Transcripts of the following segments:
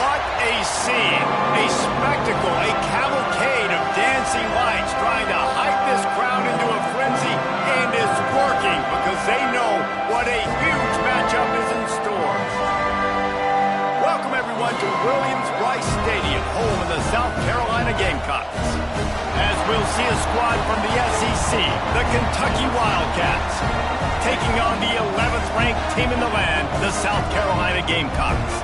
What a scene, a spectacle, a cavalcade of dancing lights trying to hype this crowd into a frenzy, and it's working because they know what a huge matchup is in store. Welcome everyone to Williams-Brice Stadium, home of the South Carolina Gamecocks. As we'll see a squad from the SEC, the Kentucky Wildcats, taking on the 11th ranked team in the land, the South Carolina Gamecocks.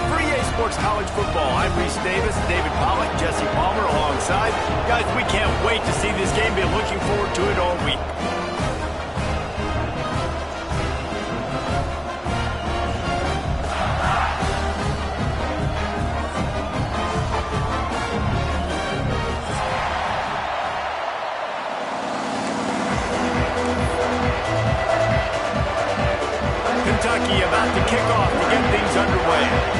For EA Sports College Football, I'm Reese Davis, David Pollack, Jesse Palmer alongside. Guys, we can't wait to see this game. Been looking forward to it all week. Kentucky about to kick off to get things underway.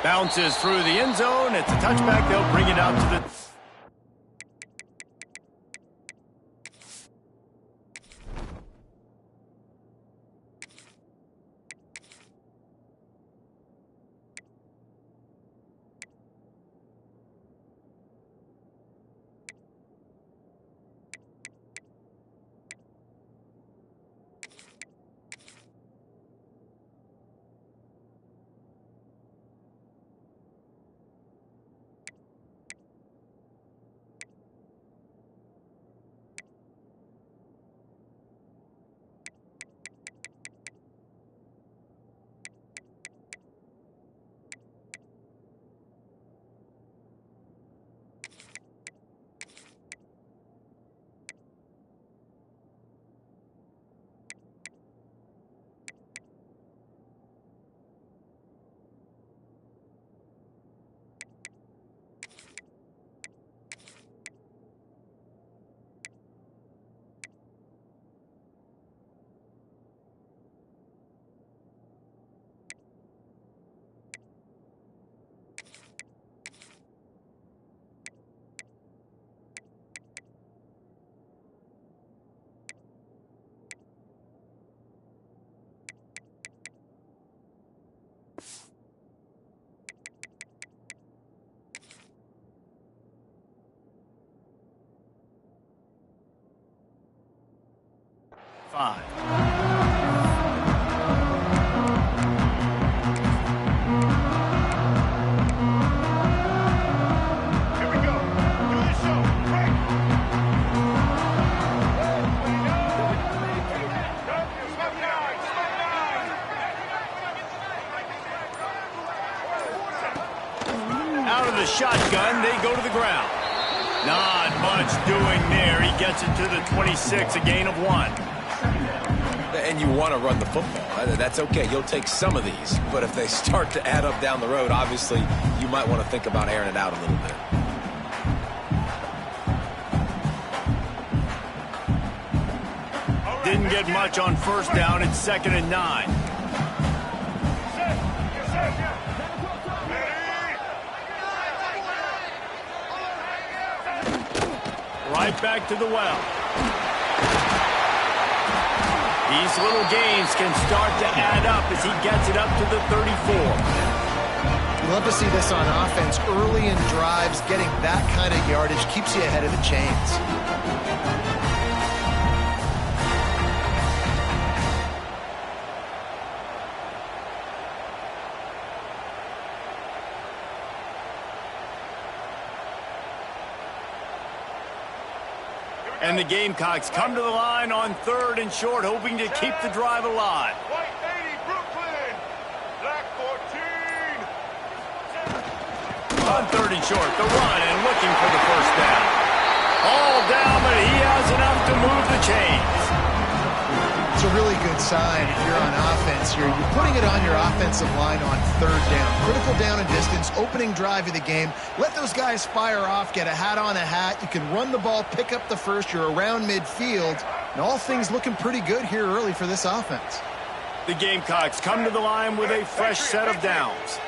Bounces through the end zone. It's a touchback. They'll bring it out to the... Five. Here we go. Do this show. Break. Out of the shotgun, they go to the ground. Not much doing there. He gets it to the 26, a gain of 1. And you want to run the football. That's okay. You'll take some of these. But if they start to add up down the road, obviously, you might want to think about airing it out a little bit. Didn't get much on first down. It's 2nd and 9. Right back to the well. These little gains can start to add up as he gets it up to the 34. You love to see this on offense. Early in drives, getting that kind of yardage keeps you ahead of the chains. And the Gamecocks come to the line on 3rd and short, hoping to keep the drive alive. White 80, Brooklyn. Black 14. On 3rd and short, the run and looking for the first down. All down, but he has enough to move the chains. It's a really good sign if you're on offense. You're putting it on your offensive line on 3rd down. Critical down and distance, opening drive of the game. Let those guys fire off, get a hat on a hat. You can run the ball, pick up the first. You're around midfield. And all things looking pretty good here early for this offense. The Gamecocks come to the line with a fresh set of downs.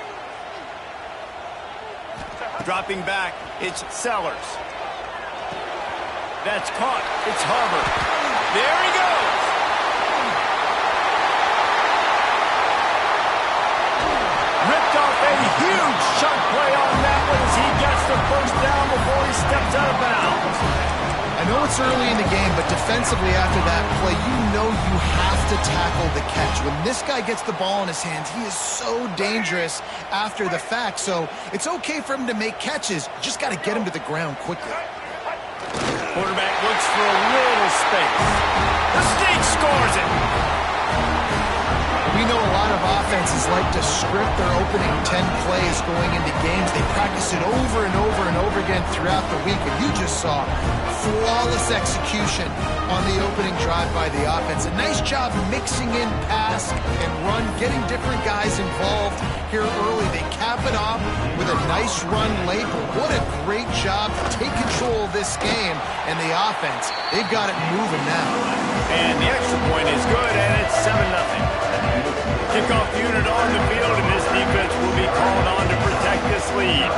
Dropping back, it's Sellers. That's caught. It's Harvard. There he goes. Ripped off a huge chunk play on that one as he gets the first down before he steps out of bounds. I know it's early in the game, but defensively after that play, you know you have to tackle the catch. When this guy gets the ball in his hands, he is so dangerous after the fact. So it's okay for him to make catches. You just got to get him to the ground quickly. Quarterback looks for a little space. The State scores it. We know a lot of offenses like to script their opening 10 plays going into games. They practice it over and over and over again throughout the week, and you just saw flawless execution on the opening drive by the offense. A nice job mixing in pass and run, getting different guys involved here early. They cap it off with a nice run late, but what a great job to take control of this game. And the offense, they've got it moving now. And the extra point is good, and it's 7-0. Kickoff unit on the field, and this defense will be called on to protect this lead.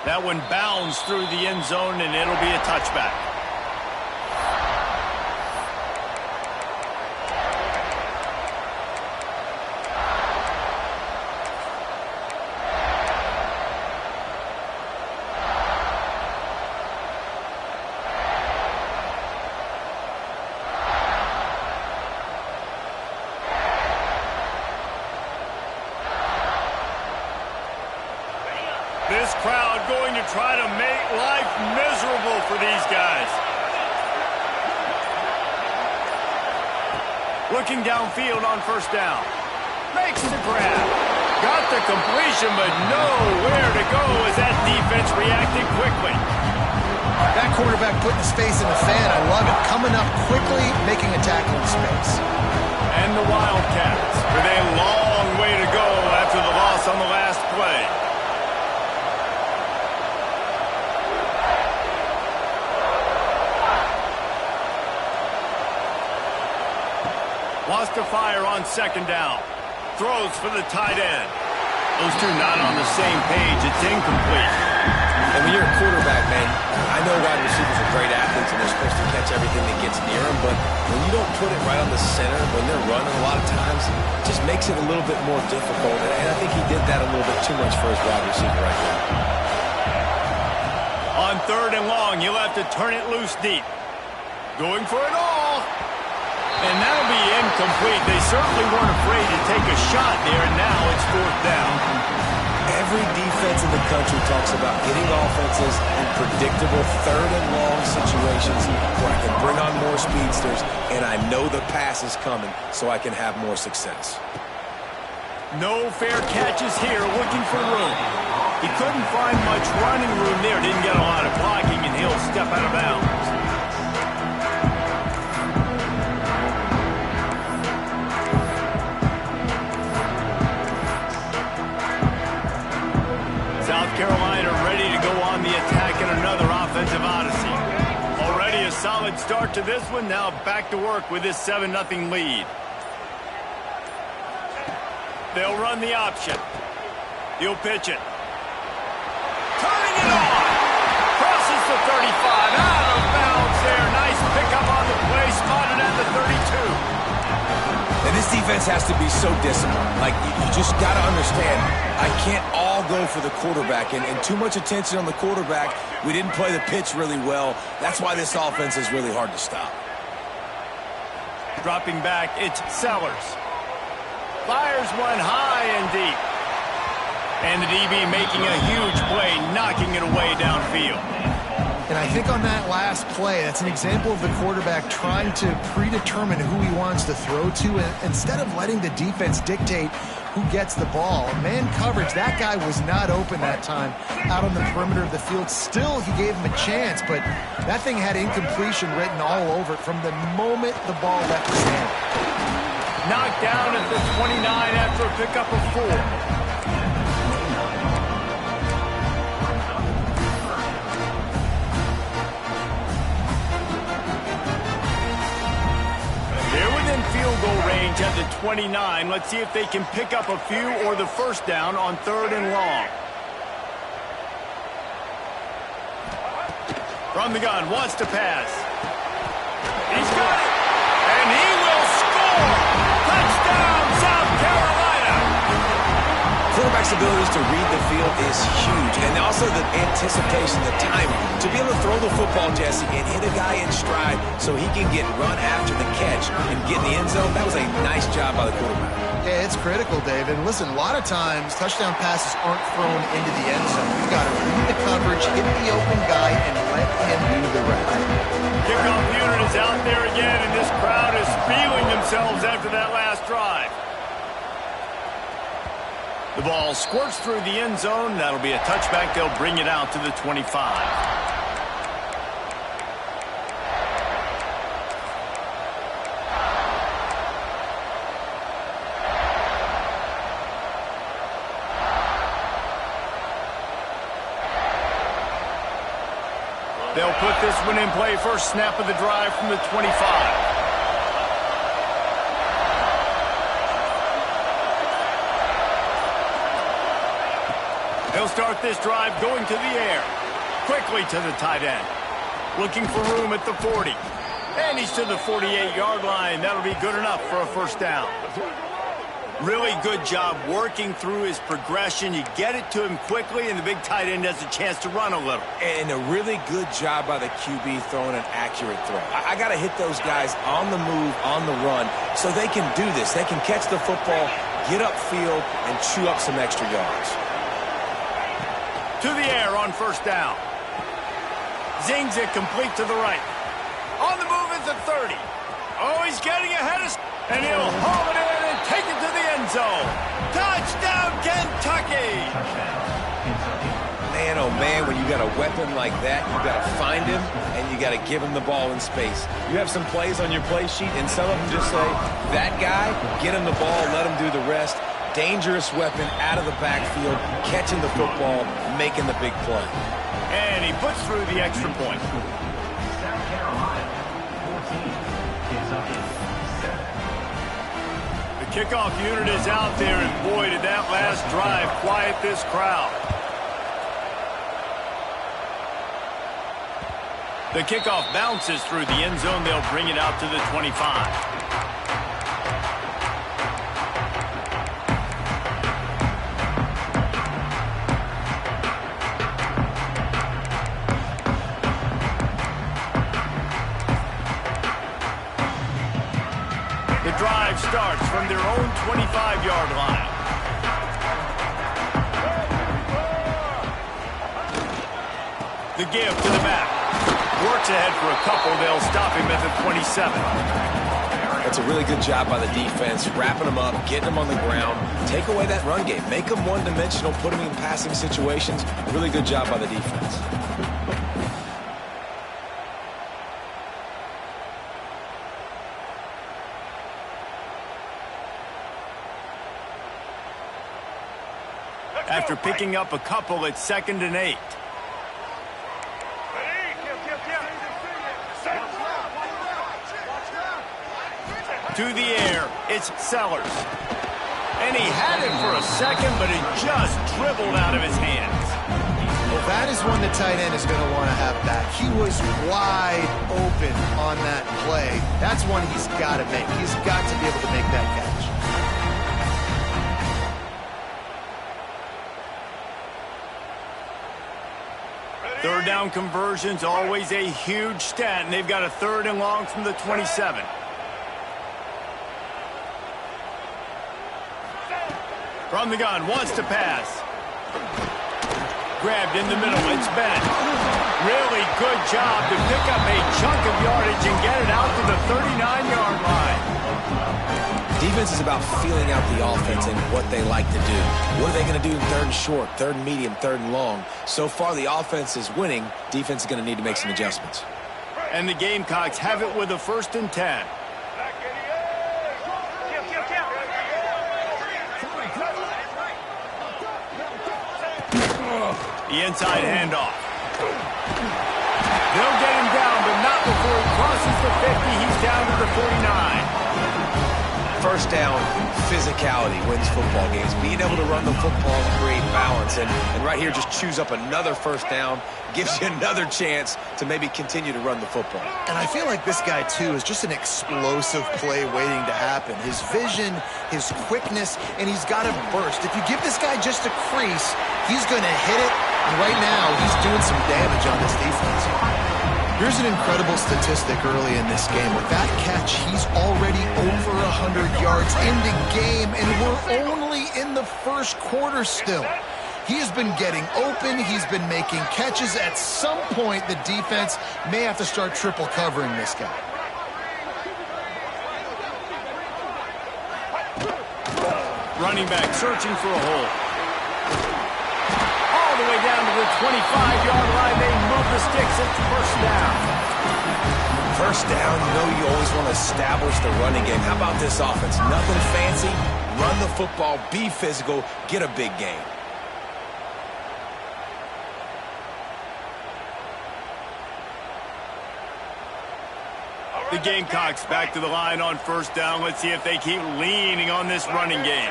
That one bounds through the end zone, and it'll be a touchback. This crowd going to try to make life miserable for these guys. Looking downfield on first down. Makes the grab. Got the completion, but nowhere to go as that defense reacted quickly. That quarterback putting his face in the fan. I love it. Coming up quickly, making a tackle in space. And the Wildcats with a long way to go after the loss on the last play. Lost to fire on second down. Throws for the tight end. Those two not on the same page. It's incomplete. And when you're a quarterback, man, I know wide receivers are great athletes and they're supposed to catch everything that gets near them, but when you don't put it right on the center, when they're running a lot of times, it just makes it a little bit more difficult. And I think he did that a little bit too much for his wide receiver right there. On third and long, you'll have to turn it loose deep. Going for it all. And that'll be incomplete. They certainly weren't afraid to take a shot there, and now it's fourth down. Every defense in the country talks about getting offenses in predictable third and long situations where I can bring on more speedsters, and I know the pass is coming, so I can have more success. No fair catches here, looking for room. He couldn't find much running room there. Didn't get a lot of blocking, and he'll step out of bounds. South Carolina ready to go on the attack in another offensive odyssey. Already a solid start to this one. Now back to work with this 7-0 lead. They'll run the option. He'll pitch it. Turning it on. Crosses the 35. Out of bounds there. Nice pickup on the play. Spotted at the 32. And this defense has to be so disciplined. Like, you just got to understand, I can't all go for the quarterback. And too much attention on the quarterback. We didn't play the pitch really well. That's why this offense is really hard to stop. Dropping back, it's Sellers. Fires one high and deep. And the DB making a huge play, knocking it away downfield. And I think on that last play, that's an example of the quarterback trying to predetermine who he wants to throw to, and instead of letting the defense dictate who gets the ball. Man coverage, that guy was not open that time out on the perimeter of the field. Still, he gave him a chance, but that thing had incompletion written all over it from the moment the ball left his hand. Knocked down at the 29 after a pickup of 4. They're within field goal range yardage at the 29. Let's see if they can pick up a few or the first down on 3rd and long. From the gun, wants to pass. He's got it, and he will score! Touchdown, South Carolina! Quarterback's abilities to read the field is huge, and also the anticipation, the timing. To be able to throw the football, Jesse, and hit a guy in stride so he can get run after the catch and get in the end zone, that was a nice job by the quarterback. Yeah, it's critical, David. And listen, a lot of times touchdown passes aren't thrown into the end zone. You've got to read the coverage, hit the open guy, and let him do the rest. Kickoff unit is out there again, and this crowd is feeling themselves after that last drive. The ball squirts through the end zone. That'll be a touchback. They'll bring it out to the 25. They'll put this one in play. First snap of the drive from the 25. He'll start this drive going to the air. Quickly to the tight end. Looking for room at the 40. And he's to the 48-yard line. That'll be good enough for a first down. Really good job working through his progression. You get it to him quickly, and the big tight end has a chance to run a little. And a really good job by the QB throwing an accurate throw. I got to hit those guys on the move, on the run, so they can do this. They can catch the football, get upfield, and chew up some extra yards. To the air on first down. Zings it complete to the right. On the move is the 30. Oh, he's getting ahead of... And he'll haul it in and take it to the end zone. Touchdown, Kentucky! Man, oh man, when you got a weapon like that, you got to find him, and you got to give him the ball in space. You have some plays on your play sheet, and some of them just say, that guy, get him the ball, let him do the rest. Dangerous weapon out of the backfield, catching the football, making the big play. And he puts through the extra point. South Carolina, 14, Kentucky, 7. The kickoff unit is out there, and boy, did that last drive quiet this crowd. The kickoff bounces through the end zone. They'll bring it out to the 25. Drive starts from their own 25-yard line. The give to the back. Works ahead for a couple. They'll stop him at the 27. That's a really good job by the defense, wrapping them up, getting them on the ground. Take away that run game. Make them one-dimensional, put them in passing situations. Really good job by the defense. After picking up a couple, it's 2nd and 8. To the air, it's Sellers. And he had it for a second, but it just dribbled out of his hands. Well, that is one the tight end is going to want to have back. He was wide open on that play. That's one he's got to make. He's got to be able to make that catch. Third down conversions, always a huge stat, and they've got a 3rd and long from the 27. From the gun, wants to pass. Grabbed in the middle, it's Bennett. Really good job to pick up a chunk of yardage and get it out to the 39-yard line. Defense is about feeling out the offense and what they like to do. What are they going to do in 3rd and short, 3rd and medium, 3rd and long? So far, the offense is winning. Defense is going to need to make some adjustments. And the Gamecocks have it with a 1st and 10. The inside handoff. They'll get him down, but not before he crosses the 50. He's down to the 49. First down physicality wins football games. Being able to run the football, create balance, and right here just choose up another first down, gives you another chance to maybe continue to run the football. And I feel like this guy, too, is just an explosive play waiting to happen. His vision, his quickness, and he's got a burst. If you give this guy just a crease, he's going to hit it, and right now he's doing some damage on this defense. Here's an incredible statistic early in this game. With that catch, he's already over 100 yards in the game, and we're only in the first quarter still. He has been getting open. He's been making catches. At some point, the defense may have to start triple covering this guy. Running back searching for a hole. All the way down to the 25-yard line. They move the sticks. It's first down. First down, you know you always want to establish the running game. How about this offense? Nothing fancy. Run the football, be physical, get a big gain. The Gamecocks back to the line on first down. Let's see if they keep leaning on this running game.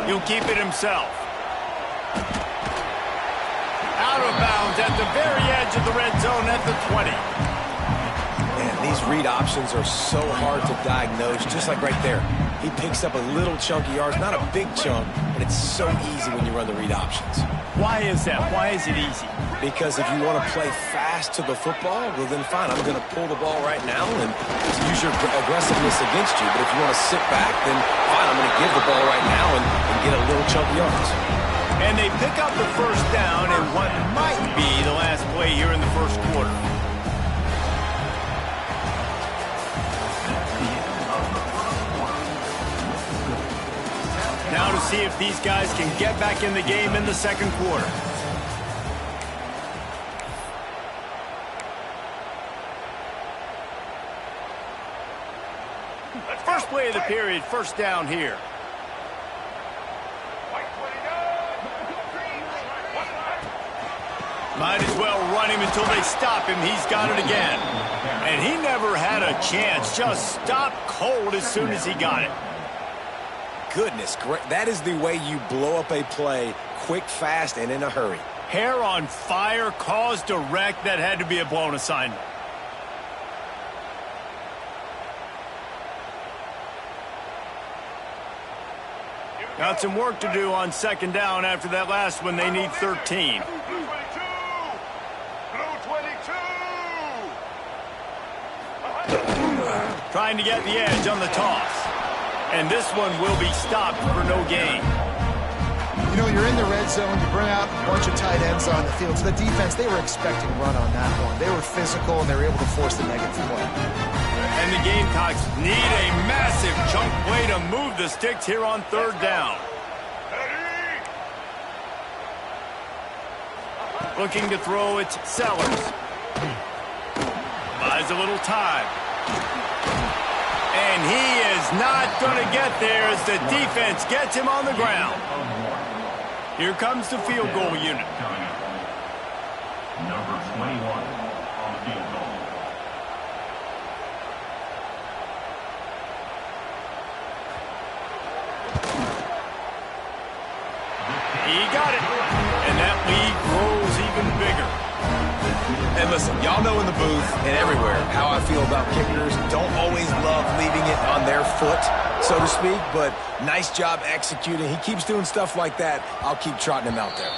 He'll keep it himself. Out of bounds at the very edge of the red zone at the 20. Man, these read options are so hard to diagnose, just like right there. He picks up a little chunk of yards, not a big chunk, but it's so easy when you run the read options. Why is that? Why is it easy? Because if you want to play fast to the football, well then fine, I'm going to pull the ball right now and use your aggressiveness against you. But if you want to sit back, then fine, I'm going to give the ball right now and get a little chunk of yards. And they pick up the first down in what might be the last play here in the first quarter. Now to see if these guys can get back in the game in the second quarter. First play of the period, first down here. Might as well run him until they stop him. He's got it again. And he never had a chance. Just stopped cold as soon as he got it. Goodness, that is the way you blow up a play, quick, fast, and in a hurry. Hair on fire, cause direct. That had to be a blown assignment. Got some work to do on second down after that last one. They need 13. Trying to get the edge on the toss. And this one will be stopped for no gain. You know, you're in the red zone. You bring out a bunch of tight ends on the field. So the defense, they were expecting run on that one. They were physical, and they were able to force the negative play. And the Gamecocks need a massive chunk play to move the sticks here on third down. Looking to throw, it's Sellers. Buys a little time. And he is not going to get there as the defense gets him on the ground. Here comes the field goal unit. Number 21 on the field goal. He got it. And that lead grows even bigger. And listen, y'all know in the booth and everywhere how I feel about kickers. Don't always love leaving it on their foot, so to speak, but nice job executing. He keeps doing stuff like that. I'll keep trotting him out there.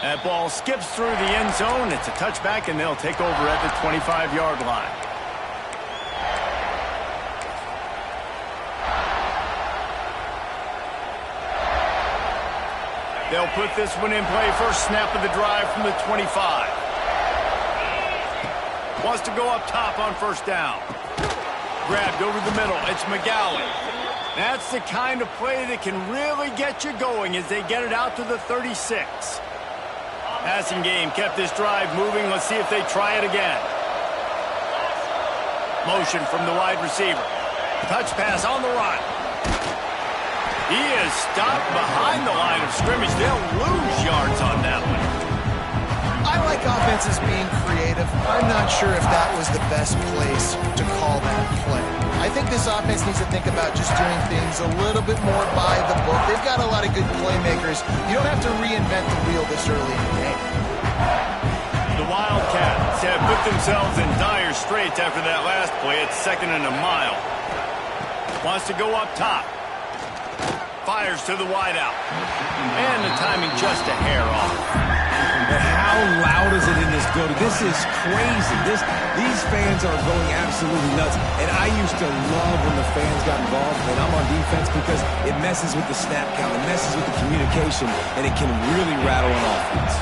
That ball skips through the end zone. It's a touchback, and they'll take over at the 25-yard line. They'll put this one in play. First snap of the drive from the 25. Wants to go up top on first down. Grabbed over the middle. It's McGowan. That's the kind of play that can really get you going as they get it out to the 36. Passing game kept this drive moving. Let's see if they try it again. Motion from the wide receiver. Touch pass on the run. He is stopped behind the line of scrimmage. They'll lose yards on that one. I I like offenses being creative. I'm not sure if that was the best place to call that play. I think this offense needs to think about just doing things a little bit more by the book. They've got a lot of good playmakers. You don't have to reinvent the wheel this early in the game. The Wildcats have put themselves in dire straits after that last play. It's 2nd and a mile. Wants to go up top. Fires to the wideout. And the timing just a hair off. But how loud is it in this building? This is crazy. These fans are going absolutely nuts. And I used to love when the fans got involved when I'm on defense because it messes with the snap count, it messes with the communication, and it can really rattle an offense.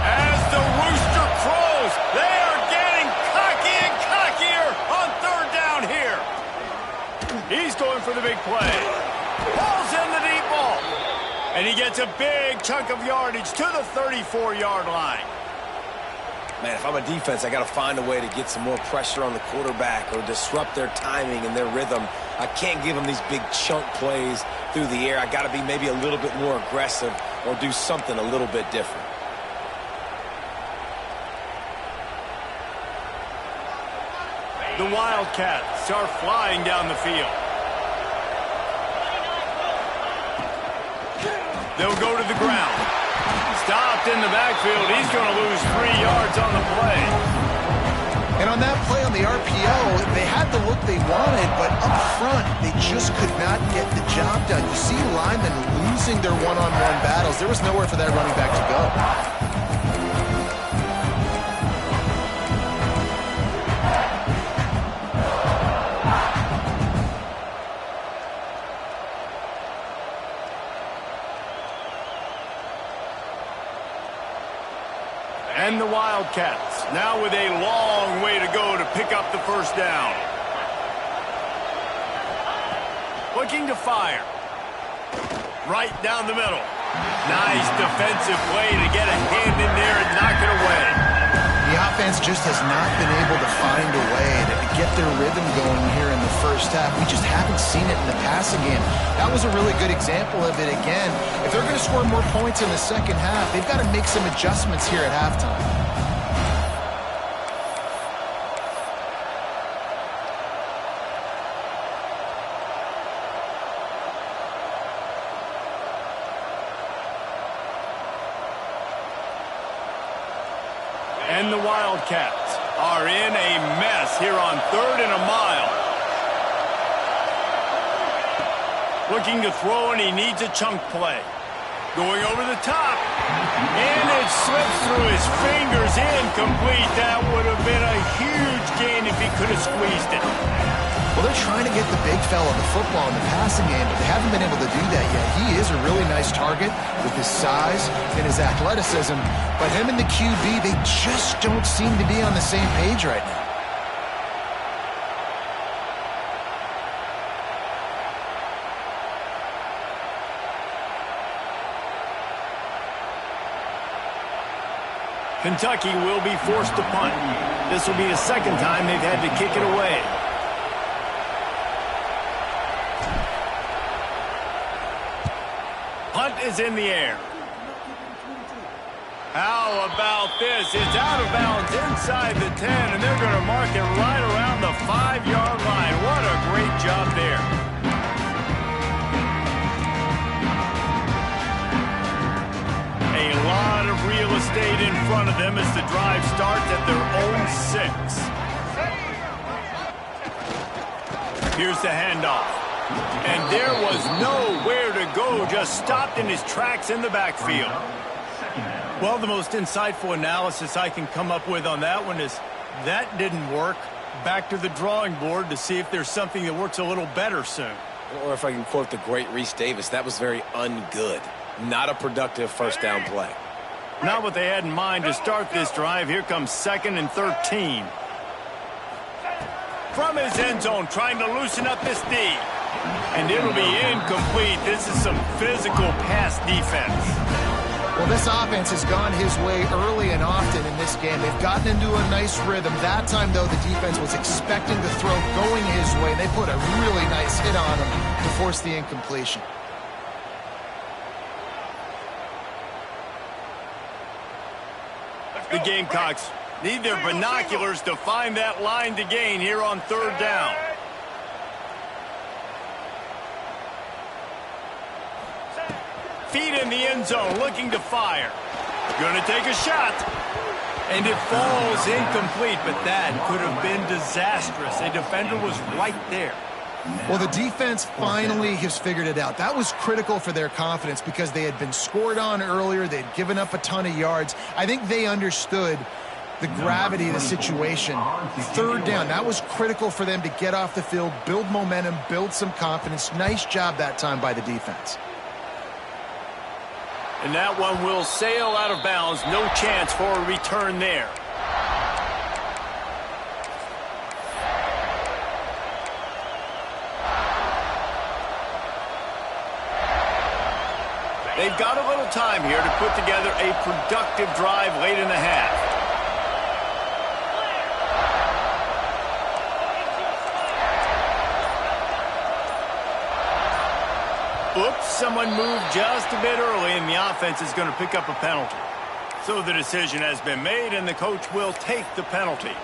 As the rooster crows, they are getting cocky and cockier on 3rd down here. He's going for the big play. Ball's in the deep ball. And he gets a big chunk of yardage to the 34-yard line. Man, if I'm a defense, I got to find a way to get some more pressure on the quarterback or disrupt their timing and their rhythm. I can't give them these big chunk plays through the air. I got to be maybe a little bit more aggressive or do something a little bit different. The Wildcats are flying down the field. They'll go to the ground. Stopped in the backfield. He's going to lose 3 yards on the play. And on that play on the RPO, they had the look they wanted, but up front, they just could not get the job done. You see linemen losing their one-on-one battles. There was nowhere for that running back to go. And the Wildcats now with a long way to go to pick up the 1st down. Looking to fire. Right down the middle. Nice defensive play to get a hand in there and knock it away. The offense just has not been able to find a way to get their rhythm going here in the 1st half. We just haven't seen it in the passing game. That was a really good example of it again. If they're going to score more points in the 2nd half, they've got to make some adjustments here at halftime. And the Wildcats are in a mess here on 3rd and a mile. Looking to throw, and he needs a chunk play. Going over the top. And it slips through his fingers. Incomplete. That would have been a huge gain if he could have squeezed it. Well, they're trying to get the big fella the football in the passing game, but they haven't been able to do that yet. He is a really nice target with his size and his athleticism, but him and the QB, they just don't seem to be on the same page right now. Kentucky will be forced to punt. This will be the 2nd time they've had to kick it away. Punt is in the air. How about this? It's out of bounds inside the 10, and they're going to mark it right around the 5-yard line. What a great job there. A lot of real estate in front of them as the drive starts at their own 6. Here's the handoff. And there was nowhere to go, just stopped in his tracks in the backfield. Well, the most insightful analysis I can come up with on that one is that didn't work. Back to the drawing board to see if there's something that works a little better soon. Or if I can quote the great Reese Davis, that was very ungood. Not a productive 1st down play. Not what they had in mind to start this drive. Here comes 2nd and 13. From his end zone, trying to loosen up this D. And it'll be incomplete. This is some physical pass defense. Well, this offense has gone his way early and often in this game. They've gotten into a nice rhythm. That time, though, the defense was expecting the throw going his way. They put a really nice hit on him to force the incompletion. The Gamecocks need their binoculars to find that line to gain here on third down. Feet in the end zone, looking to fire. Gonna take a shot. And it falls incomplete, but that could have been disastrous. A defender was right there. Well, the defense finally has figured it out. That was critical for their confidence because they had been scored on earlier. They'd given up a ton of yards. I think they understood the gravity of the situation. Third down, that was critical for them to get off the field, build momentum, build some confidence. Nice job that time by the defense. And that one will sail out of bounds. No chance for a return there. They've got a little time here to put together a productive drive late in the half. Oops, someone moved just a bit early, and the offense is going to pick up a penalty. So the decision has been made, and the coach will take the penalty.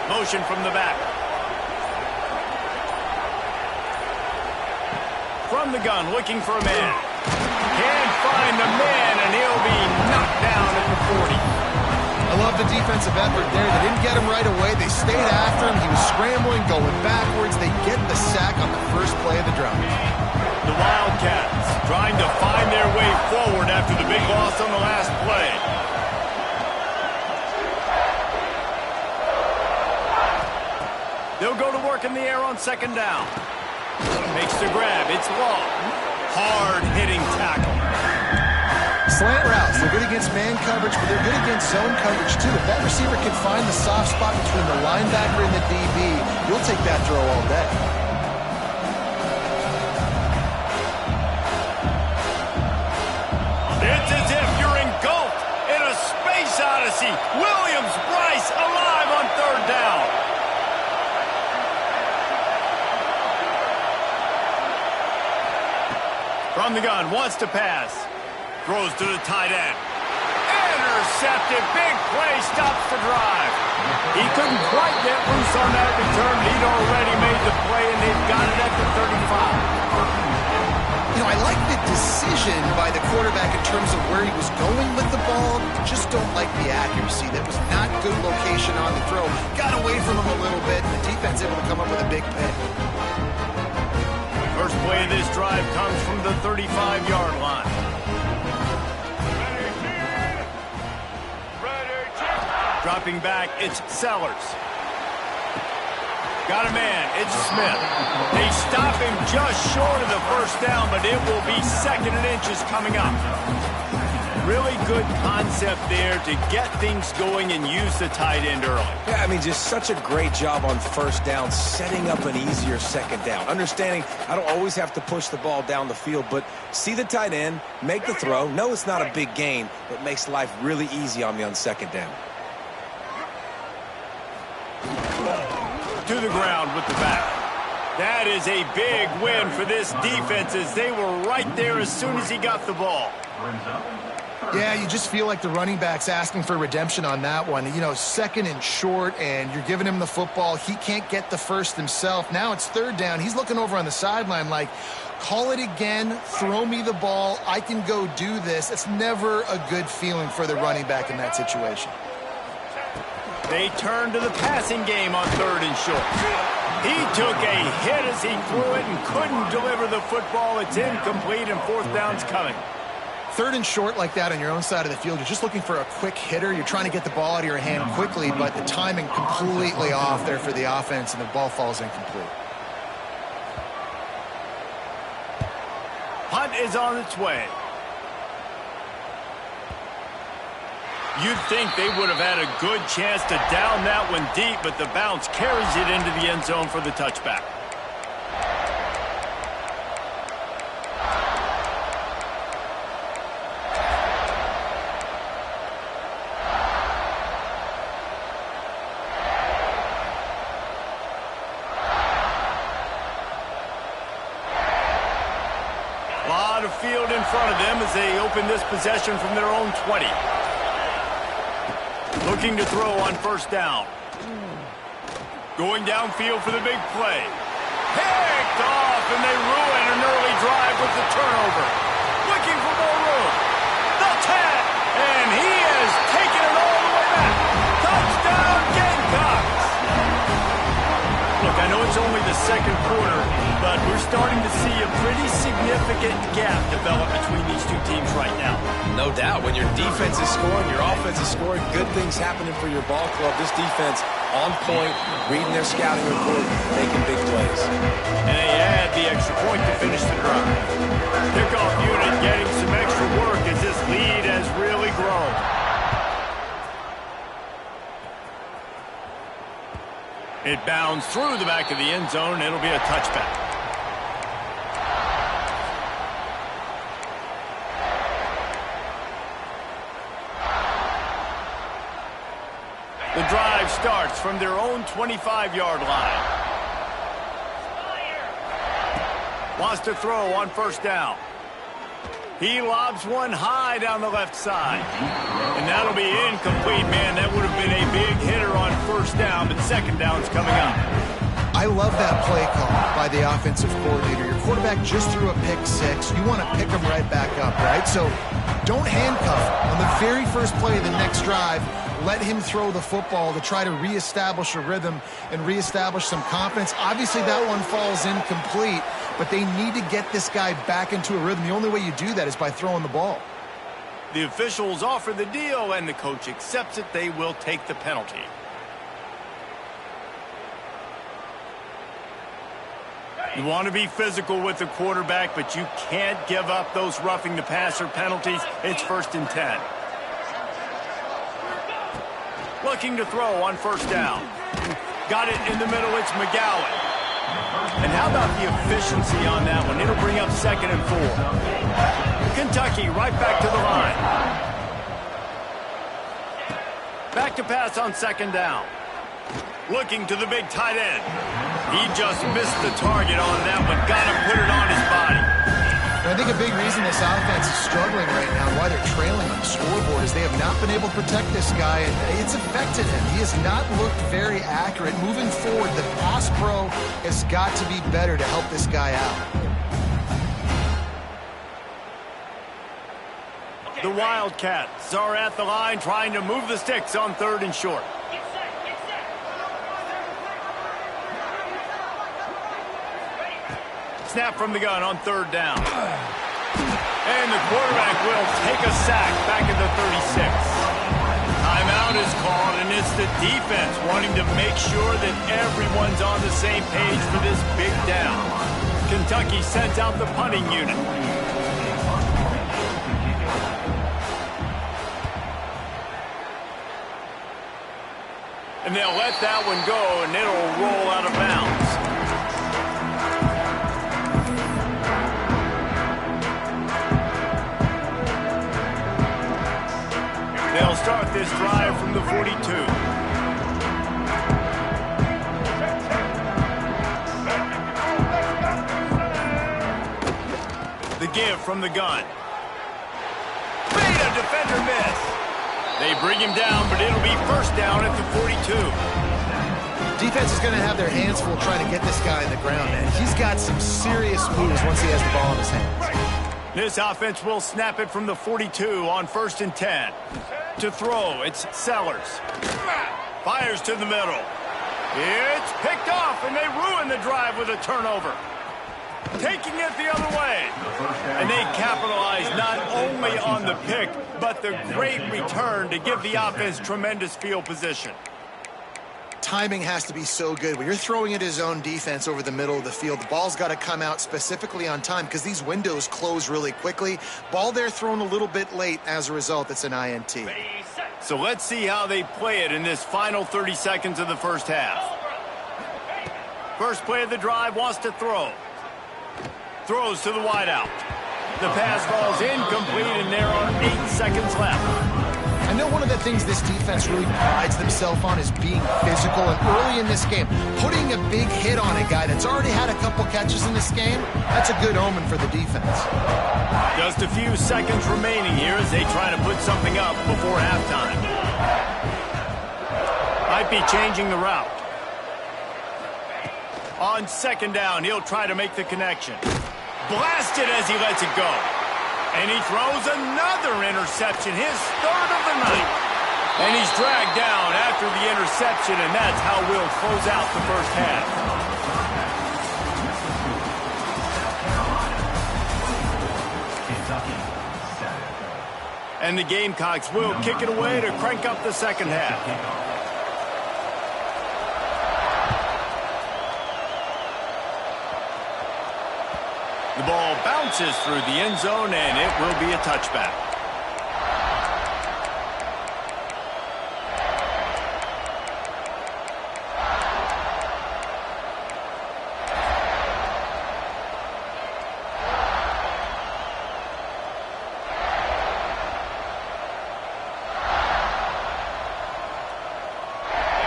Motion from the back. From the gun, looking for a man. Can't find the man, and he'll be knocked down at the 40. I love the defensive effort there. They didn't get him right away. They stayed after him. He was scrambling, going backwards. They get the sack on the first play of the drive. The Wildcats trying to find their way forward after the big loss on the last play. They'll go to work in the air on second down. Makes the grab. It's long. Hard-hitting tackle. Slant routes. They're good against man coverage, but they're good against zone coverage, too. If that receiver can find the soft spot between the linebacker and the DB, you'll take that throw all day. It's as if you're engulfed in a space odyssey. Williams-Brice alive on third down. From the gun, wants to pass. Throws to the tight end. Intercepted. Big play. Stops the drive. He couldn't quite get loose on that return. He'd already made the play, and they've got it at the 35. You know, I like the decision by the quarterback in terms of where he was going with the ball. Just don't like the accuracy. That was not good location on the throw. Got away from him a little bit. The defense able to come up with a big pick. First play of this drive comes from the 35-yard line. Dropping back, it's Sellers. Got a man, it's Smith. They stop him just short of the first down, but it will be second and inches coming up. Really good concept there to get things going and use the tight end early. Yeah, I mean, just such a great job on first down, setting up an easier second down. Understanding I don't always have to push the ball down the field, but see the tight end, make the throw. No, it's not a big gain, but makes life really easy on me on second down. To the ground with the back. That is a big win for this defense as they were right there as soon as he got the ball. Yeah, you just feel like the running back's asking for redemption on that one. You know, second and short, and you're giving him the football. He can't get the first himself. Now it's third down. He's looking over on the sideline like, call it again, throw me the ball, I can go do this. It's never a good feeling for the running back in that situation. They turn to the passing game on third and short. He took a hit as he threw it and couldn't deliver the football. It's incomplete, and fourth down's coming. Third and short like that on your own side of the field, you're just looking for a quick hitter. You're trying to get the ball out of your hand quickly, but the timing completely off there for the offense, and the ball falls incomplete. Punt is on its way. You'd think they would have had a good chance to down that one deep, but the bounce carries it into the end zone for the touchback. A lot of field in front of them as they open this possession from their own 20. Looking to throw on first down. Going downfield for the big play. Picked off, and they ruin an early drive with the turnover. Looking for more room. The 10, and he has taken it all the way back. Touchdown, Gamecocks! Look, I know it's only the second quarter, but we're starting to see a pretty significant gap develop between these two teams right now. No doubt. When your defense is scoring, your offense is scoring, good things happening for your ball club. This defense on point, reading their scouting report, making big plays. And they add the extra point to finish the drive. Kickoff unit getting some extra work as this lead has really grown. It bounds through the back of the end zone. It'll be a touchback. The drive starts from their own 25-yard line. Wants to throw on first down. He lobs one high down the left side. And that'll be incomplete, man. That would have been a big hitter on first down, but second down's coming up. I love that play call by the offensive coordinator. Your quarterback just threw a pick six. You want to pick him right back up, right? So don't handcuff him. On the very first play of the next drive, let him throw the football to try to reestablish a rhythm and reestablish some confidence. Obviously, that one falls incomplete, but they need to get this guy back into a rhythm. The only way you do that is by throwing the ball. The officials offer the deal, and the coach accepts it. They will take the penalty. You want to be physical with the quarterback, but you can't give up those roughing the passer penalties. It's 1st and 10. Looking to throw on first down. Got it in the middle. It's McGowan. And how about the efficiency on that one? It'll bring up 2nd and 4. Kentucky right back to the line. Back to pass on 2nd down. Looking to the big tight end. He just missed the target on that one. Got to put it on his body. And I think a big reason this offense is struggling right now, why they're trailing on the scoreboard, is they have not been able to protect this guy, and it's affected him. He has not looked very accurate. Moving forward, the pass pro has got to be better to help this guy out. The Wildcats are at the line trying to move the sticks on 3rd and short. Snap from the gun on 3rd down. And the quarterback will take a sack back at the 36. Timeout is called, and it's the defense wanting to make sure that everyone's on the same page for this big down. Kentucky sends out the punting unit. And they'll let that one go, and it'll roll out of bounds. They'll start this drive from the 42. The give from the gun. Made a defender miss. They bring him down, but it'll be first down at the 42. Defense is going to have their hands full trying to get this guy in the ground, man. He's got some serious moves once he has the ball in his hands. This offense will snap it from the 42 on 1st and 10. To throw, it's Sellers. Fires to the middle. It's picked off, and they ruin the drive with a turnover. Taking it the other way. And they capitalize not only on the pick, but the great return to give the offense tremendous field position. Timing has to be so good. When you're throwing at his own defense over the middle of the field, the ball's got to come out specifically on time because these windows close really quickly. Ball there thrown a little bit late. As a result, it's an INT. So let's see how they play it in this final 30 seconds of the first half. First play of the drive, wants to throw. Throws to the wideout. The pass falls incomplete, and there are 8 seconds left. I know one of the things this defense really prides themselves on is being physical, and early in this game, putting a big hit on a guy that's already had a couple catches in this game, that's a good omen for the defense. Just a few seconds remaining here as they try to put something up before halftime. Might be changing the route. On second down, he'll try to make the connection. Blasted as he lets it go. And he throws another interception, his third of the night. And he's dragged down after the interception, and that's how we'll close out the first half. And the Gamecocks will kick it away to crank up the second half. The ball bounces through the end zone, and it will be a touchback.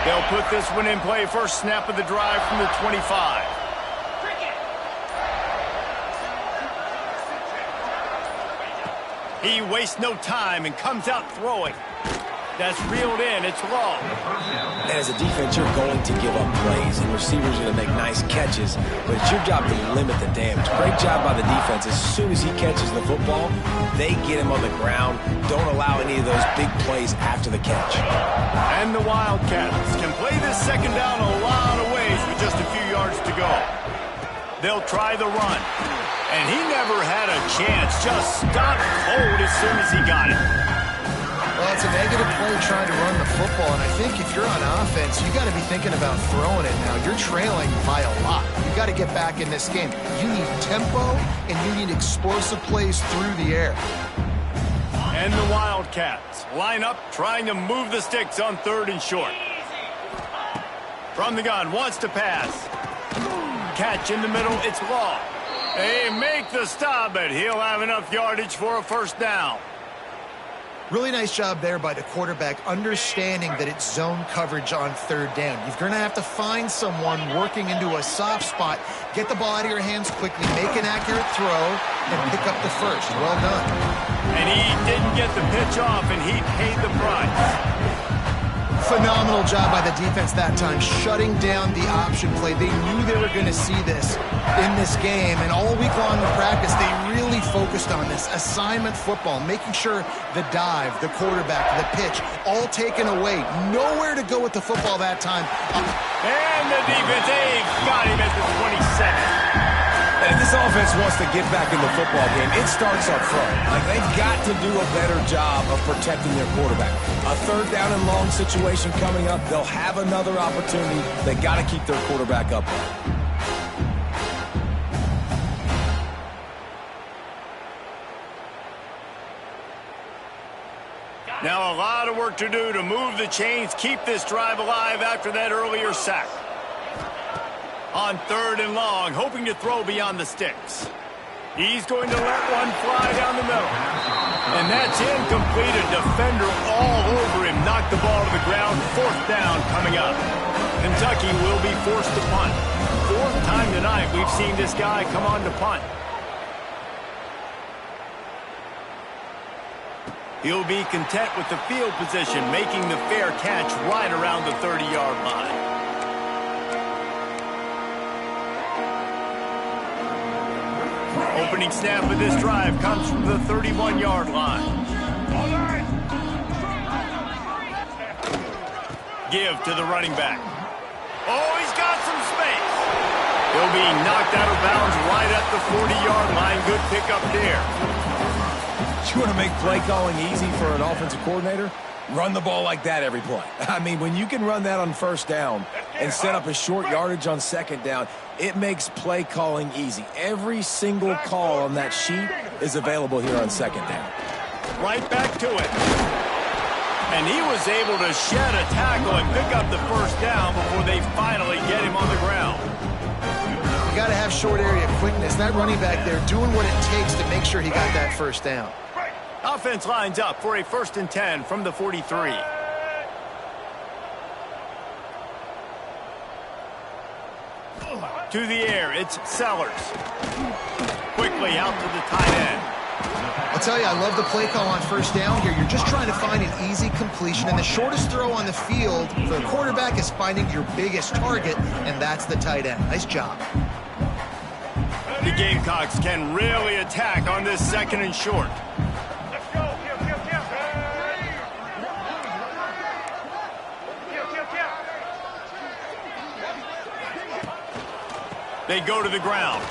They'll put this one in play. First snap of the drive from the 25. He wastes no time and comes out throwing. That's reeled in. It's long. And as a defense, you're going to give up plays, and receivers are going to make nice catches, but it's your job to limit the damage. Great job by the defense. As soon as he catches the football, they get him on the ground. Don't allow any of those big plays after the catch. And the Wildcats can play this second down a lot of ways with just a few yards to go. They'll try the run. And he never had a chance. Just stopped cold as soon as he got it. Well, it's a negative play trying to run the football, and I think if you're on offense, you got to be thinking about throwing it now. You're trailing by a lot. You got to get back in this game. You need tempo, and you need explosive plays through the air. And the Wildcats line up, trying to move the sticks on third and short. From the gun, wants to pass. Catch in the middle, it's long. They make the stop, but he'll have enough yardage for a first down. Really nice job there by the quarterback, understanding that it's zone coverage on third down. You're going to have to find someone working into a soft spot, get the ball out of your hands quickly, make an accurate throw, and pick up the first. Well done. And he didn't get the pitch off, and he paid the price. Phenomenal job by the defense that time, shutting down the option play. They knew they were going to see this in this game, and all week long in practice, they really focused on this. Assignment football, making sure the dive, the quarterback, the pitch, all taken away. Nowhere to go with the football that time. And the defense, they've got him at the 27. And if this offense wants to get back in the football game, it starts up front. Like, they've got to do a better job of protecting their quarterback. A third down and long situation coming up, they'll have another opportunity. They got to keep their quarterback up. Now a lot of work to do to move the chains, keep this drive alive after that earlier sack. On third and long, hoping to throw beyond the sticks. He's going to let one fly down the middle. And that's incomplete. A defender all over him. Knocked the ball to the ground. Fourth down coming up. Kentucky will be forced to punt. Fourth time tonight we've seen this guy come on to punt. He'll be content with the field position, making the fair catch right around the 30-yard line. Opening snap of this drive comes from the 31-yard line. Give to the running back. Oh, he's got some space. He'll be knocked out of bounds right at the 40-yard line. Good pickup there. You want to make play calling easy for an offensive coordinator? Run the ball like that every play. I mean, when you can run that on first down and set up a short yardage on second down, it makes play calling easy. Every single call on that sheet is available here on second down. Right back to it. And he was able to shed a tackle and pick up the first down before they finally get him on the ground. You got to have short area quickness. That running back there doing what it takes to make sure he got that first down. Offense lines up for a 1st and 10 from the 43. To the air, it's Sellers. Quickly out to the tight end. I'll tell you, I love the play call on 1st down here. You're just trying to find an easy completion, and the shortest throw on the field for the quarterback is finding your biggest target, and that's the tight end. Nice job. The Gamecocks can really attack on this 2nd and short. Let's go. They go to the ground.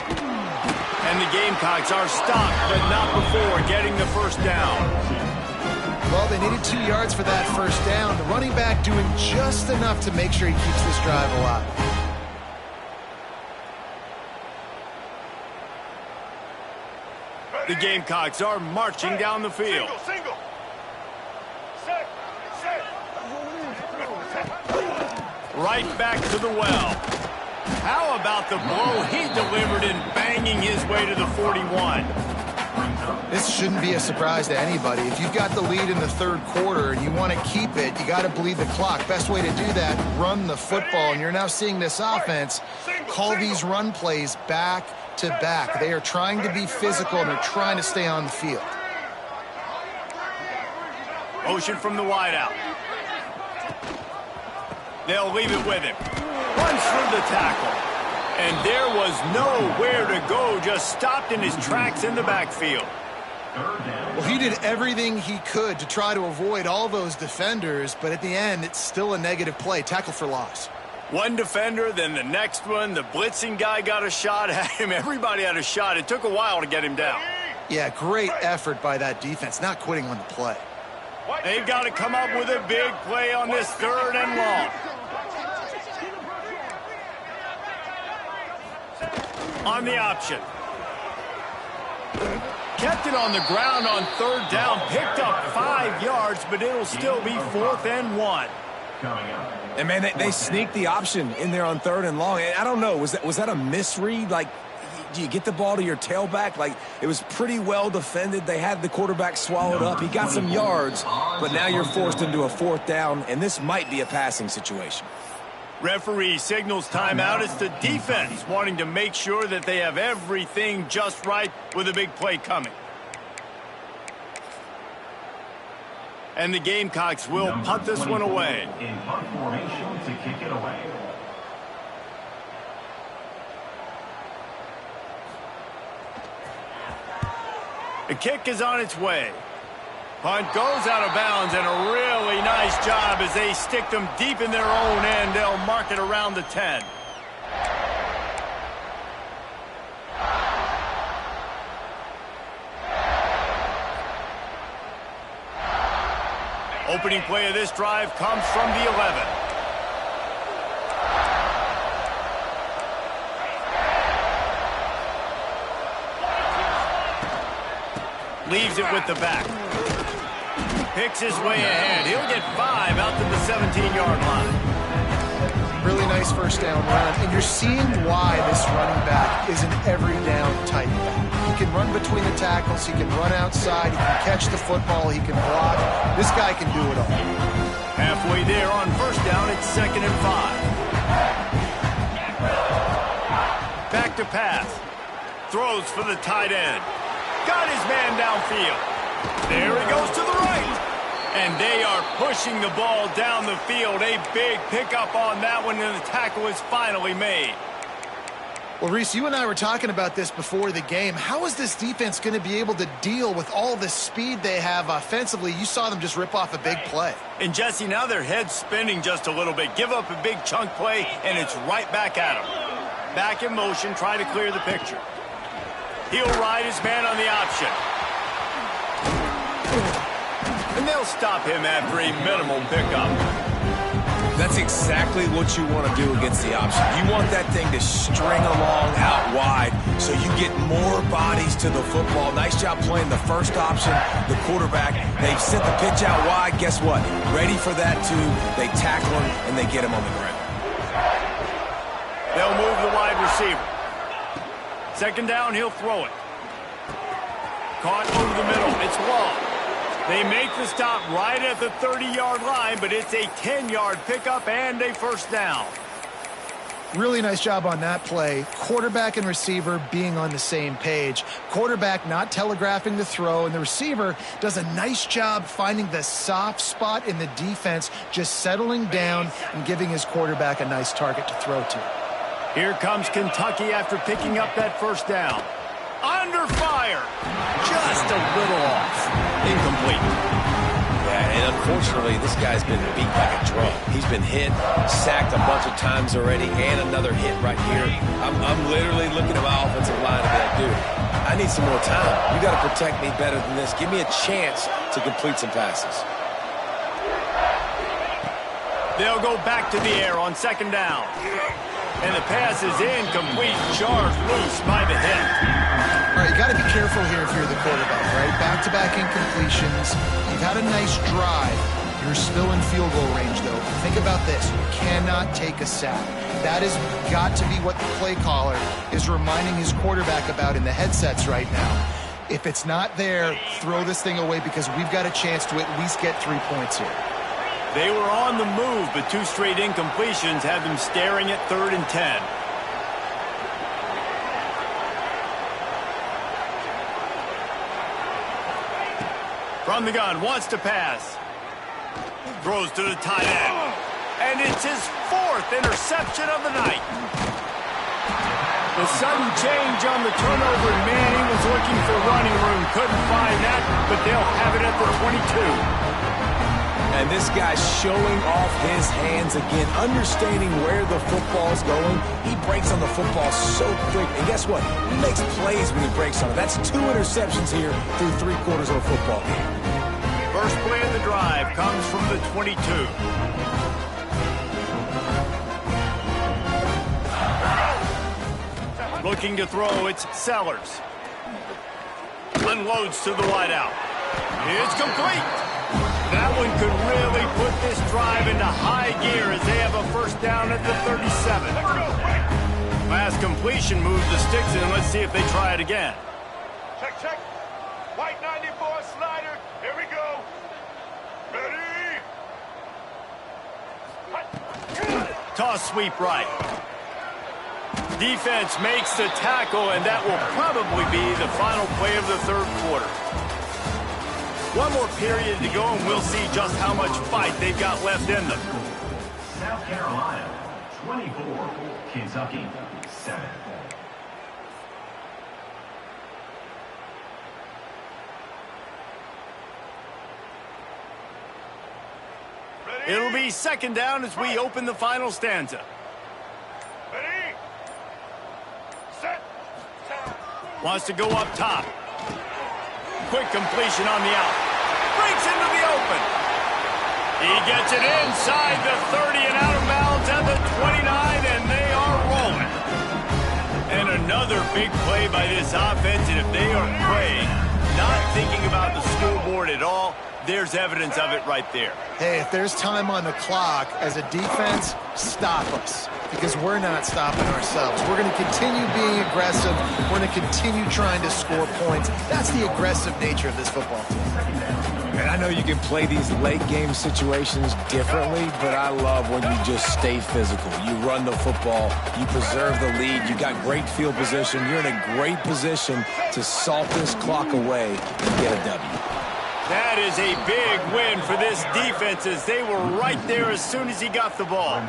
And the Gamecocks are stopped, but not before getting the 1st down. Well, they needed 2 yards for that 1st down. The running back doing just enough to make sure he keeps this drive alive. The Gamecocks are marching down the field. Single. Set. Right back to the well. How about the blow he delivered in banging his way to the 41? This shouldn't be a surprise to anybody. If you've got the lead in the 3rd quarter and you want to keep it, you got to bleed the clock. Best way to do that, run the football. And you're now seeing this offense call these run plays back to back. They are trying to be physical, and they're trying to stay on the field. Motion from the wideout. They'll leave it with him. Runs through the tackle. And there was nowhere to go, just stopped in his tracks in the backfield. Well, he did everything he could to try to avoid all those defenders, but at the end, it's still a negative play. Tackle for loss. One defender, then the next one. The blitzing guy got a shot at him. Everybody had a shot. It took a while to get him down. Yeah, great effort by that defense, not quitting on the play. They've got to come up with a big play on this 3rd and long. On the option. Kept it on the ground on 3rd down. Picked up 5 yards, but it'll still be 4th and 1. And, man, they sneaked the option in there on 3rd and long. And I don't know, was that a misread? Like, do you get the ball to your tailback? Like, it was pretty well defended. They had the quarterback swallowed up. He got some yards, but now you're forced into a 4th down, and this might be a passing situation. Referee signals timeout. It's the defense wanting to make sure that they have everything just right with a big play coming. And the Gamecocks will punt this one away. In punt formation to kick it away. The kick is on its way. Punt goes out of bounds, and a really nice job as they stick them deep in their own end. They'll mark it around the 10. Opening play of this drive comes from the 11. Leaves it with the back. Picks his way ahead. He'll get 5 out to the 17-yard line. Really nice 1st down run, and you're seeing why this running back is an every down type back. He can run between the tackles, he can run outside, he can catch the football, he can block. This guy can do it all. Halfway there on 1st down, it's 2nd and 5. Back to pass. Throws for the tight end. Got his man downfield. There he goes to the right. And they are pushing the ball down the field. A big pickup on that one, and the tackle is finally made. Well, Reese, you and I were talking about this before the game. How is this defense going to be able to deal with all the speed they have offensively? You saw them just rip off a big play. And, Jesse, now their head's spinning just a little bit. Give up a big chunk play, and it's right back at them. Back in motion, trying to clear the picture. He'll ride his man on the option. And they'll stop him after a minimal pickup. That's exactly what you want to do against the option. You want that thing to string along out wide so you get more bodies to the football. Nice job playing the first option, the quarterback. They've sent the pitch out wide. Guess what? Ready for that too. They tackle him, and they get him on the ground. They'll move the wide receiver. 2nd down, he'll throw it. Caught over the middle. It's Long. They make the stop right at the 30-yard line, but it's a 10-yard pickup and a first down. Really nice job on that play. Quarterback and receiver being on the same page. Quarterback not telegraphing the throw, and the receiver does a nice job finding the soft spot in the defense, just settling down and giving his quarterback a nice target to throw to. Here comes Kentucky after picking up that first down. Under fire. Just a little off. Incomplete. Yeah, and unfortunately, this guy's been beat like a drum. He's been hit, sacked a bunch of times already, and another hit right here. I'm literally looking at my offensive line and be like, dude, I need some more time. You got to protect me better than this. Give me a chance to complete some passes. They'll go back to the air on second down. And the pass is incomplete, charged loose by the hit. All right, you got to be careful here if you're the quarterback, right? Back-to-back incompletions. You've had a nice drive. You're still in field goal range, though. Think about this. You cannot take a sack. That has got to be what the play caller is reminding his quarterback about in the headsets right now. If it's not there, throw this thing away because we've got a chance to at least get 3 points here. They were on the move, but 2 straight incompletions have them staring at 3rd and 10. From the gun, wants to pass. Throws to the tight end. And it's his 4th interception of the night. The sudden change on the turnover, and Manning was looking for running room. Couldn't find that, but they'll have it at the 22. And this guy's showing off his hands again, understanding where the football's going. He breaks on the football so quick. And guess what? He makes plays when he breaks on it. That's 2 interceptions here through 3 quarters of a football game. First play of the drive comes from the 22. Looking to throw, it's Sellers. Unloads to the wideout. It's complete. That one could really put this drive into high gear as they have a first down at the 37. Last completion moves the sticks in. Let's see if they try it again. Check, check. White 94 slider. Here we go. Ready? Toss sweep right. Defense makes the tackle, and that will probably be the final play of the 3rd quarter. One more period to go, and we'll see just how much fight they've got left in them. South Carolina, 24. Kentucky, 7. It'll be second down as we open the final stanza. Ready? Set. Wants to go up top. Quick completion on the out. Breaks into the open. He gets it inside the 30 and out of bounds at the 29, and they are rolling. And another big play by this offense, and if they are praying, not thinking about the scoreboard at all, there's evidence of it right there. Hey, if there's time on the clock, as a defense, stop us. Because we're not stopping ourselves. We're going to continue being aggressive. We're going to continue trying to score points. That's the aggressive nature of this football team. And I know you can play these late game situations differently, but I love when you just stay physical. You run the football, you preserve the lead, you got great field position, you're in a great position to salt this clock away and get a W. That is a big win for this defense as they were right there as soon as he got the ball.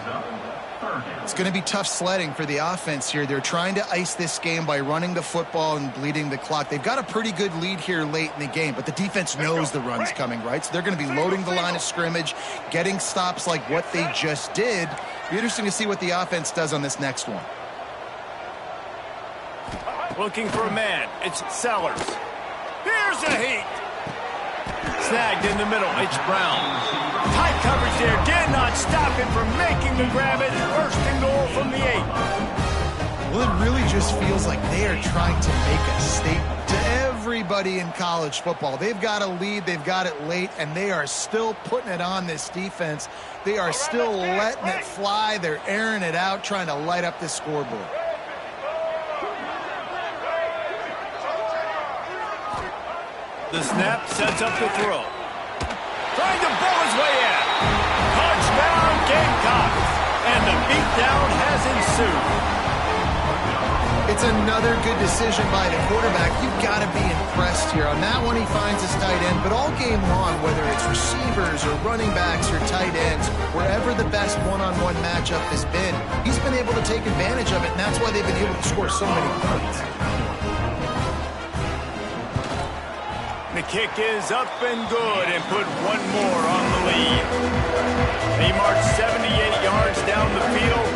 It's going to be tough sledding for the offense here. They're trying to ice this game by running the football and bleeding the clock. They've got a pretty good lead here late in the game, but the defense knows the run's coming, right? So they're going to be loading the line of scrimmage, getting stops like what they just did. Be interesting to see what the offense does on this next one. Looking for a man. It's Sellers. Here's a heat. Snagged in the middle. It's Brown. Tight coverage there. Cannot stop him from making the grab at 1st and goal from the 8. Well, it really just feels like they are trying to make a statement to everybody in college football. They've got a lead. They've got it late, and they are still putting it on this defense. They are still letting it fly. They're airing it out, trying to light up this scoreboard. The snap sets up the throw. trying to blow his way in. Touchdown, Gamecocks. And the beatdown has ensued. It's another good decision by the quarterback. You've got to be impressed here. On that one, he finds his tight end. But all game long, whether it's receivers or running backs or tight ends, wherever the best one-on-one matchup has been, he's been able to take advantage of it, and that's why they've been able to score so many points. The kick is up and good and put one more on the lead. They march 78 yards down the field,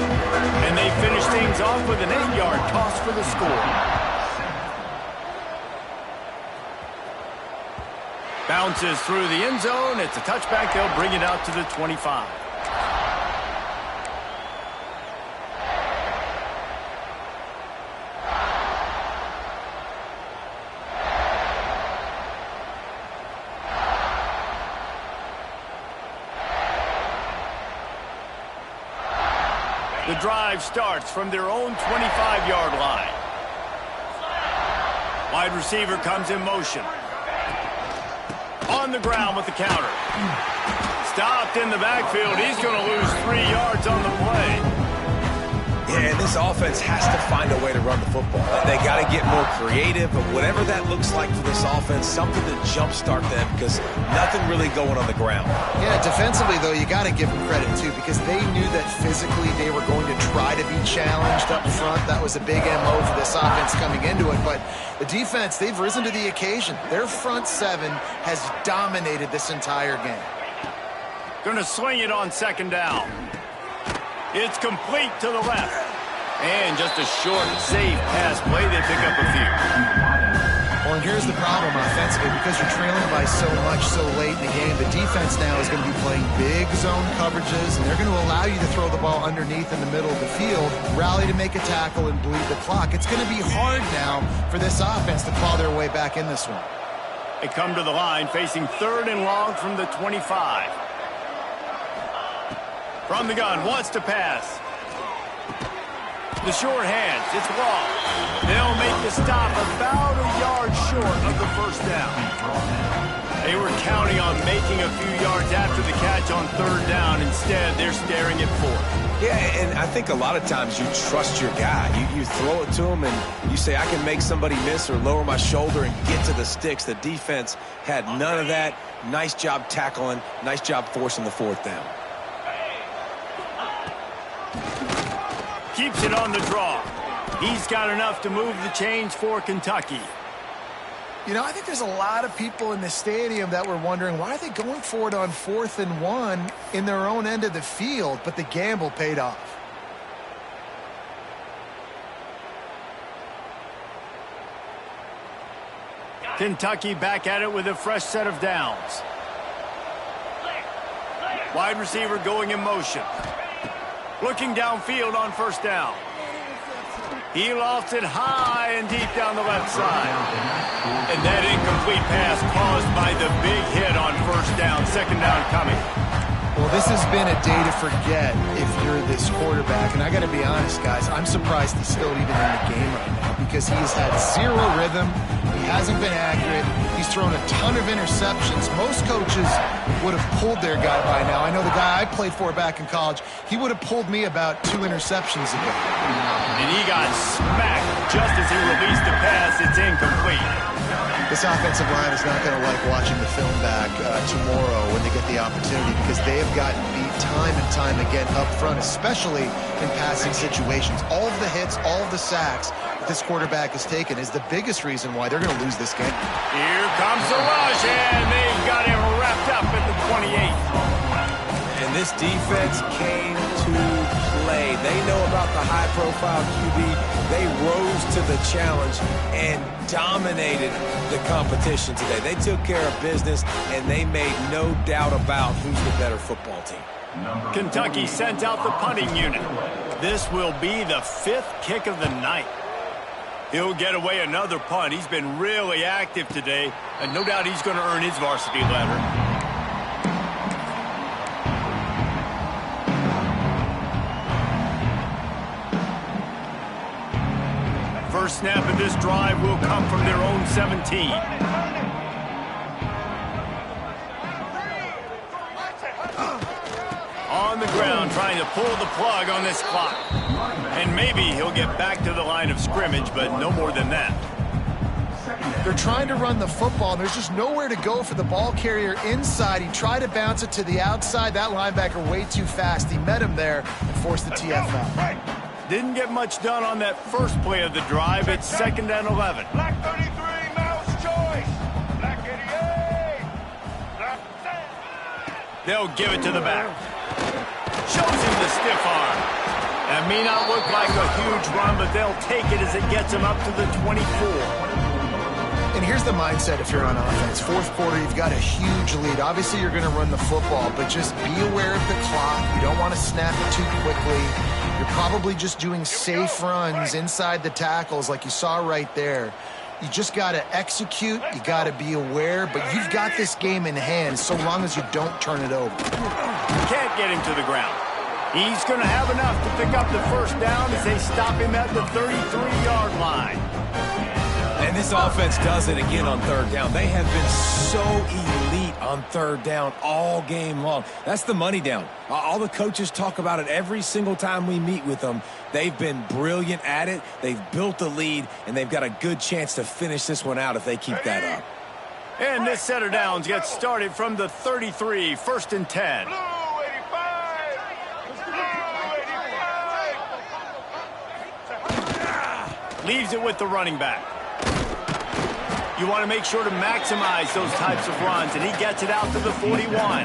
and they finish things off with an 8-yard toss for the score. Bounces through the end zone. It's a touchback. They'll bring it out to the 25. The drive starts from their own 25-yard line. Wide receiver comes in motion. On the ground with the counter. Stopped in the backfield. He's going to lose 3 yards on the play. Yeah, and this offense has to find a way to run the football. They got to get more creative, but whatever that looks like for this offense, something to jumpstart them because nothing really going on the ground. Yeah, defensively, though, you got to give them credit, too, because they knew that physically they were going to try to be challenged up front. That was a big MO for this offense coming into it, but the defense, they've risen to the occasion. Their front seven has dominated this entire game. Going to swing it on second down. It's complete to the left. And just a short, safe pass play. They pick up a few. Well, and here's the problem offensively. Because you're trailing by so much so late in the game, the defense now is going to be playing big zone coverages, and they're going to allow you to throw the ball underneath in the middle of the field, rally to make a tackle, and bleed the clock. It's going to be hard now for this offense to claw their way back in this one. They come to the line facing 3rd and long from the 25. From the gun, wants to pass. The short hands, it's blocked. They'll make the stop about a yard short of the first down. They were counting on making a few yards after the catch on 3rd down. Instead, they're staring at 4th. Yeah, and I think a lot of times you trust your guy. You throw it to him and you say, I can make somebody miss or lower my shoulder and get to the sticks. The defense had none of that. Nice job tackling. Nice job forcing the 4th down. Keeps it on the draw. He's got enough to move the chains for Kentucky. You know, I think there's a lot of people in the stadium that were wondering, why are they going for it on 4th and 1 in their own end of the field? But the gamble paid off. Kentucky back at it with a fresh set of downs. Wide receiver going in motion. Looking downfield on 1st down. He lofts it high and deep down the left side. And that incomplete pass caused by the big hit on 1st down. 2nd down coming. Well, this has been a day to forget if you're this quarterback. And I got to be honest, guys, I'm surprised he's still even in the game right now because he has had zero rhythm. He hasn't been accurate. He's thrown a ton of interceptions. Most coaches would have pulled their guy by now. I know the guy I played for back in college, he would have pulled me about 2 interceptions ago. And he got smacked just as he released the pass. It's incomplete. This offensive line is not going to like watching the film back tomorrow when they get the opportunity because they have gotten beat time and time again up front, especially in passing situations. All of the hits, all of the sacks that this quarterback has taken is the biggest reason why they're going to lose this game. Here comes the rush, and they've got him wrapped up at the 28. And this defense came to play. They know about the high-profile QB. They rose to the challenge and dominated the competition today. They took care of business, and they made no doubt about who's the better football team. Kentucky sent out the punting unit. This will be the 5th kick of the night. He'll get away another punt. He's been really active today, and no doubt he's going to earn his varsity letter. First snap of this drive will come from their own 17. to pull the plug on this clock. And maybe he'll get back to the line of scrimmage, but no more than that. They're trying to run the football. There's just nowhere to go for the ball carrier inside. He tried to bounce it to the outside. That linebacker way too fast. He met him there and forced the TFL. Didn't get much done on that first play of the drive. It's 2nd and 11. Black 33, mouse choice. Black 88. Black 10. They'll give it to the back. Shows him the stiff arm. That may not look like a huge run, but they'll take it as it gets him up to the 24. And here's the mindset if you're on offense. Fourth quarter, you've got a huge lead. Obviously, you're going to run the football, but just be aware of the clock. You don't want to snap it too quickly. You're probably just doing safe runs inside the tackles like you saw right there. You just got to execute. You got to be aware, but you've got this game in hand so long as you don't turn it over. Can't get him to the ground. He's going to have enough to pick up the first down as they stop him at the 33-yard line. And this offense does it again on 3rd down. They have been so elite on 3rd down all game long. That's the money down. All the coaches talk about it every single time we meet with them. They've been brilliant at it. They've built the lead, and they've got a good chance to finish this one out if they keep that up. And this set of downs gets started from the 33, 1st and 10. Blue 85. Blue 85. Leaves it with the running back. You want to make sure to maximize those types of runs, and he gets it out to the 41.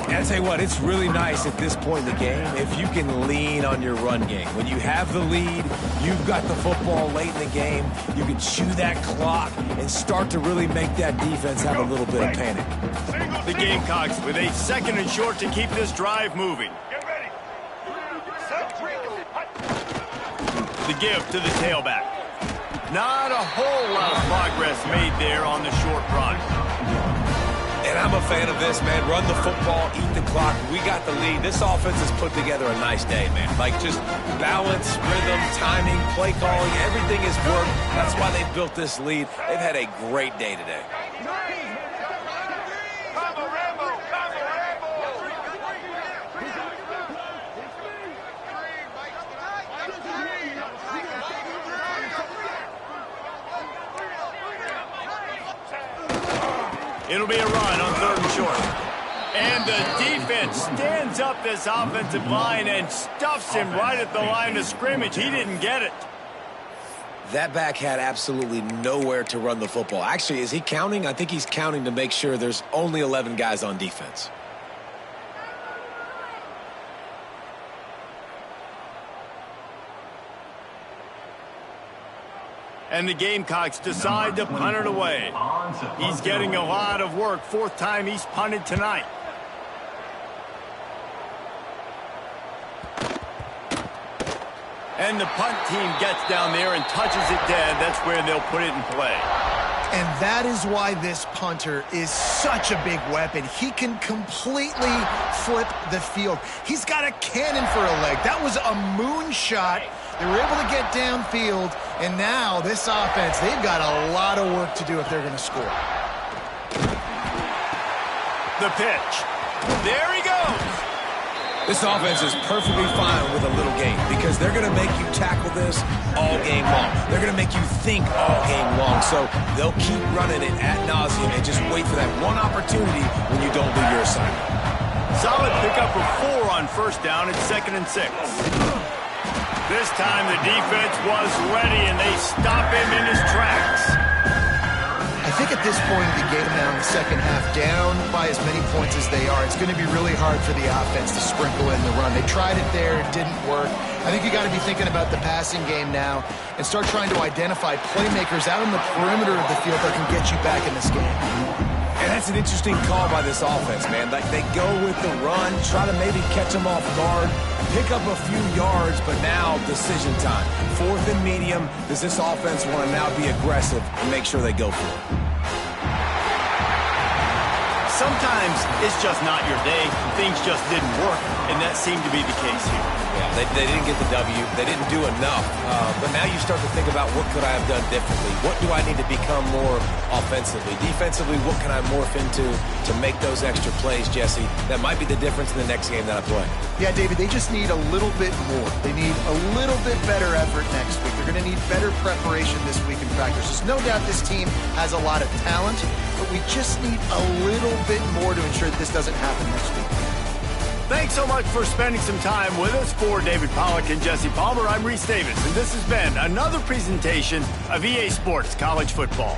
And I tell you what, it's really nice at this point in the game if you can lean on your run game. When you have the lead, you've got the football late in the game, you can chew that clock and start to really make that defense have a little bit of panic. The Gamecocks with a 2nd and short to keep this drive moving. Get ready. Set, drink. The give to the tailback. Not a whole lot of progress made there on the short run. And I'm a fan of this, man. Run the football, eat the clock. We got the lead. This offense has put together a nice day, man. Like just balance, rhythm, timing, play calling, everything has worked. That's why they built this lead. They've had a great day today. It'll be a run on 3rd and short. And the defense stands up this offensive line and stuffs him right at the line of scrimmage. He didn't get it. That back had absolutely nowhere to run the football. Actually, is he counting? I think he's counting to make sure there's only 11 guys on defense. And the Gamecocks decide to punt it away. He's getting a lot of work. 4th time he's punted tonight. And the punt team gets down there and touches it dead. That's where they'll put it in play. And that is why this punter is such a big weapon. He can completely flip the field. He's got a cannon for a leg. That was a moonshot. They were able to get downfield, and now this offense, they've got a lot of work to do if they're going to score. The pitch. There he goes. This offense is perfectly fine with a little game because they're going to make you tackle this all game long. They're going to make you think all game long. So they'll keep running it ad nauseum and just wait for that one opportunity when you don't do your assignment. Solid pickup of 4 on 1st down. It's 2nd and 6. This time the defense was ready, and they stop him in his tracks. I think at this point in the game now in the second half, down by as many points as they are, it's going to be really hard for the offense to sprinkle in the run. They tried it there. It didn't work. I think you got to be thinking about the passing game now and start trying to identify playmakers out on the perimeter of the field that can get you back in this game. And that's an interesting call by this offense, man. Like they go with the run, try to maybe catch them off guard, pick up a few yards, but now decision time. 4th and medium. Does this offense want to now be aggressive and make sure they go for it? Sometimes it's just not your day. Things just didn't work, and that seemed to be the case here. Yeah, They didn't get the W. They didn't do enough. But now you start to think about what could I have done differently? What do I need to become more offensively? Defensively, what can I morph into to make those extra plays, Jesse? That might be the difference in the next game that I play. Yeah, David, they just need a little bit more. They need a little bit better effort next week. They're going to need better preparation this week in practice. There's no doubt this team has a lot of talent, but we just need a little bit more to ensure that this doesn't happen next week. Thanks so much for spending some time with us. For David Pollack and Jesse Palmer, I'm Reese Davis, and this has been another presentation of EA Sports College Football.